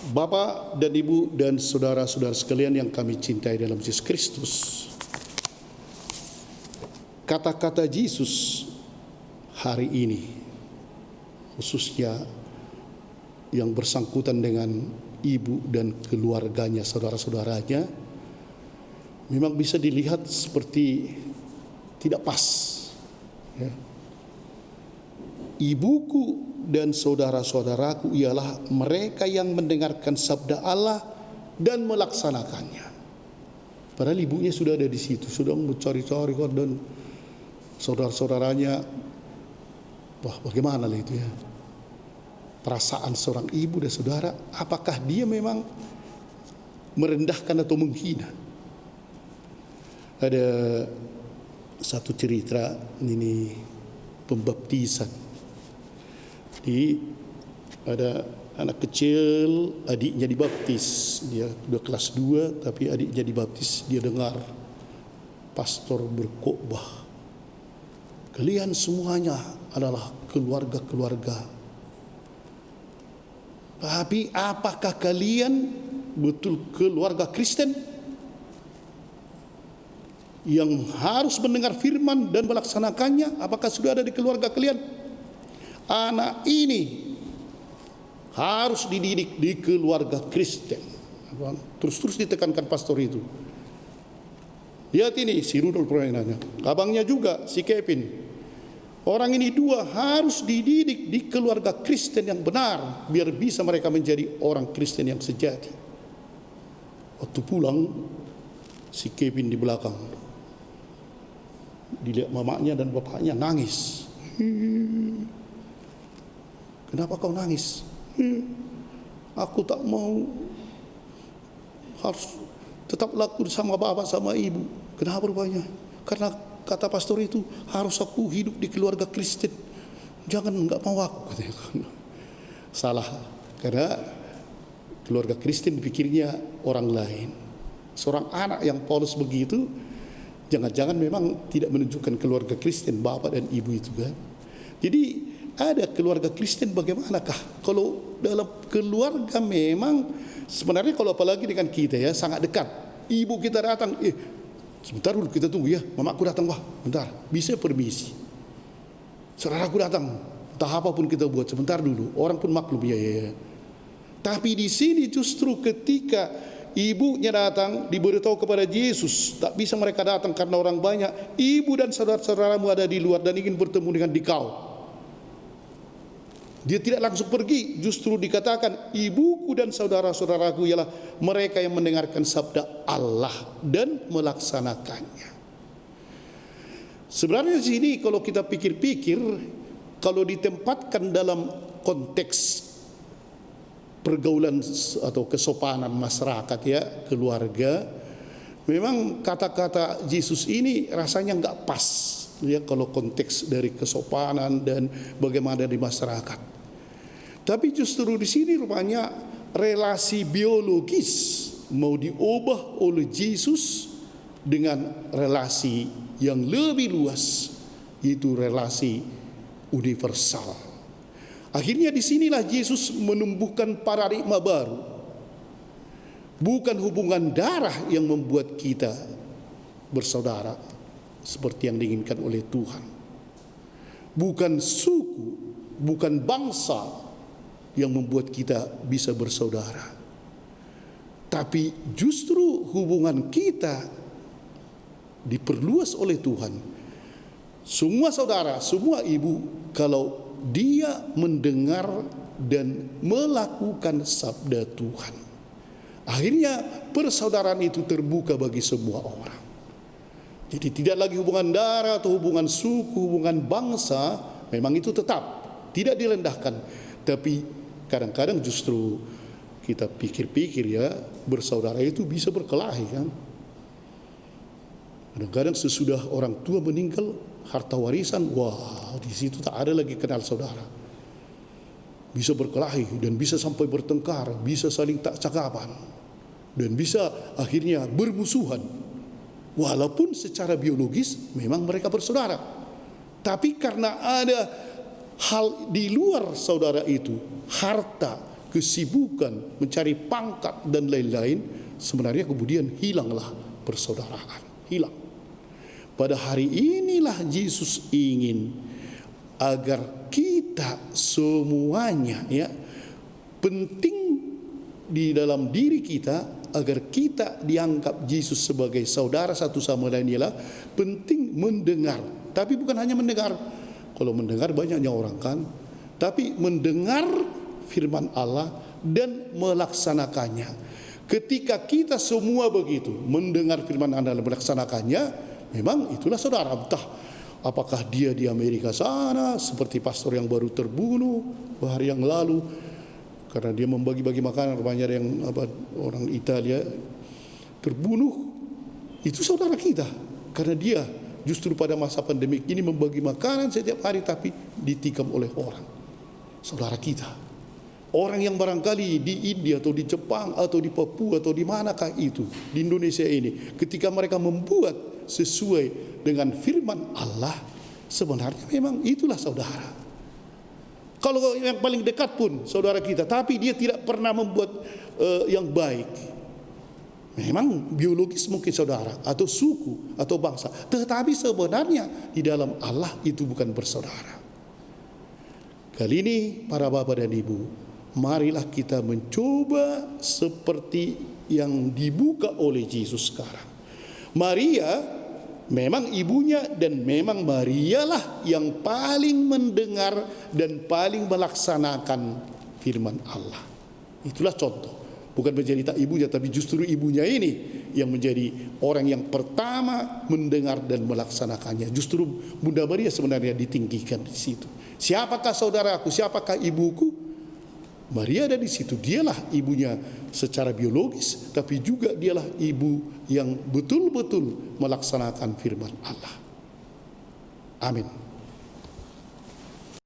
Bapak dan Ibu dan saudara-saudara sekalian yang kami cintai dalam Yesus Kristus, kata-kata Yesus hari ini, khususnya yang bersangkutan dengan ibu dan keluarganya, saudara-saudaranya, memang bisa dilihat seperti tidak pas. Ya. Ibuku dan saudara-saudaraku ialah mereka yang mendengarkan sabda Allah dan melaksanakannya. Padahal ibunya sudah ada di situ, sudah mencari-cari dan saudara-saudaranya. Wah, bagaimana lah itu ya? Perasaan seorang ibu dan saudara, apakah dia memang merendahkan atau menghina? Ada satu cerita ini pembaptisan. Ada anak kecil, adiknya dibaptis. Dia udah kelas 2 tapi adiknya dibaptis. Dia dengar pastor berkhotbah, kalian semuanya adalah keluarga-keluarga. Tapi apakah kalian betul keluarga Kristen yang harus mendengar firman dan melaksanakannya? Apakah sudah ada di keluarga kalian? Anak ini harus dididik di keluarga Kristen. Terus ditekankan pastor itu. Lihat ini si Rudolf permainannya, abangnya juga si Kevin. Orang ini dua harus dididik di keluarga Kristen yang benar, biar bisa mereka menjadi orang Kristen yang sejati. Waktu pulang, si Kevin di belakang, dilihat mamanya dan bapaknya nangis. Kenapa kau nangis? Aku tak mau, harus tetap laku sama bapak sama ibu. Kenapa rupanya? Karena kata pastor itu harus aku hidup di keluarga Kristen. Jangan enggak mau aku. Salah. Karena keluarga Kristen dipikirnya orang lain. Seorang anak yang polos begitu, jangan-jangan memang tidak menunjukkan keluarga Kristen, bapak dan ibu itu kan. Jadi ada keluarga Kristen bagaimanakah? Kalau dalam keluarga memang sebenarnya kalau apalagi dengan kita ya sangat dekat. Ibu kita datang, sebentar dulu kita tunggu ya, mamaku datang, wah bentar, bisa permisi. Saudaraku datang, entah apapun kita buat sebentar dulu, orang pun maklum ya. Tapi di sini justru ketika ibunya datang, diberitahu kepada Yesus, tak bisa mereka datang karena orang banyak. Ibu dan saudara-saudaramu ada di luar dan ingin bertemu dengan dikau. Dia tidak langsung pergi, justru dikatakan ibuku dan saudara-saudaraku ialah mereka yang mendengarkan sabda Allah dan melaksanakannya. Sebenarnya di sini kalau kita pikir-pikir, kalau ditempatkan dalam konteks pergaulan atau kesopanan masyarakat ya, keluarga, memang kata-kata Yesus ini rasanya enggak pas ya kalau konteks dari kesopanan dan bagaimana di masyarakat. Tapi justru di sini rupanya relasi biologis mau diubah oleh Yesus dengan relasi yang lebih luas, yaitu relasi universal. Akhirnya disinilah Yesus menumbuhkan paradigma baru. Bukan hubungan darah yang membuat kita bersaudara seperti yang diinginkan oleh Tuhan. Bukan suku, bukan bangsa yang membuat kita bisa bersaudara. Tapi justru hubungan kita diperluas oleh Tuhan. Semua saudara, semua ibu, kalau dia mendengar dan melakukan sabda Tuhan, akhirnya persaudaraan itu terbuka bagi semua orang. Jadi tidak lagi hubungan darah atau hubungan suku, hubungan bangsa, memang itu tetap tidak direndahkan. Tapi kadang-kadang justru kita pikir-pikir ya, bersaudara itu bisa berkelahi kan. Kadang-kadang sesudah orang tua meninggal, harta warisan, wah di situ tak ada lagi kenal saudara. Bisa berkelahi dan bisa sampai bertengkar, bisa saling tak cakapan, dan bisa akhirnya bermusuhan. Walaupun secara biologis memang mereka bersaudara, tapi karena ada hal di luar saudara itu, harta, kesibukan, mencari pangkat dan lain-lain, sebenarnya kemudian hilanglah persaudaraan, hilang. Pada hari inilah Yesus ingin agar kita semuanya penting di dalam diri kita, agar kita dianggap Yesus sebagai saudara satu sama lain, ialah penting mendengar. Tapi bukan hanya mendengar. Kalau mendengar banyaknya orang kan, tapi mendengar firman Allah dan melaksanakannya. Ketika kita semua begitu, mendengar firman Allah dan melaksanakannya, memang itulah saudara. Entah apakah dia di Amerika sana, seperti pastor yang baru terbunuh hari yang lalu, karena dia membagi-bagi makanan, rupanya yang orang Italia terbunuh, itu saudara kita. Karena dia justru pada masa pandemik ini membagi makanan setiap hari, tapi ditikam oleh orang. Saudara kita. Orang yang barangkali di India atau di Jepang atau di Papua atau di manakah itu, di Indonesia ini, ketika mereka membuat sesuai dengan firman Allah, sebenarnya memang itulah saudara. Kalau yang paling dekat pun saudara kita, tapi dia tidak pernah membuat yang baik, memang biologis mungkin saudara, atau suku, atau bangsa, tetapi sebenarnya di dalam Allah itu bukan bersaudara. Kali ini para bapak dan ibu, marilah kita mencoba seperti yang dibuka oleh Yesus sekarang. Maria memang ibunya, dan memang Marialah yang paling mendengar dan paling melaksanakan firman Allah. Itulah contoh. Bukan menjadi tak ibunya, tapi justru ibunya ini yang menjadi orang yang pertama mendengar dan melaksanakannya. Justru Bunda Maria sebenarnya ditinggikan di situ. Siapakah saudaraku? Siapakah ibuku? Maria ada di situ. Dialah ibunya secara biologis, tapi juga dialah ibu yang betul-betul melaksanakan firman Allah. Amin.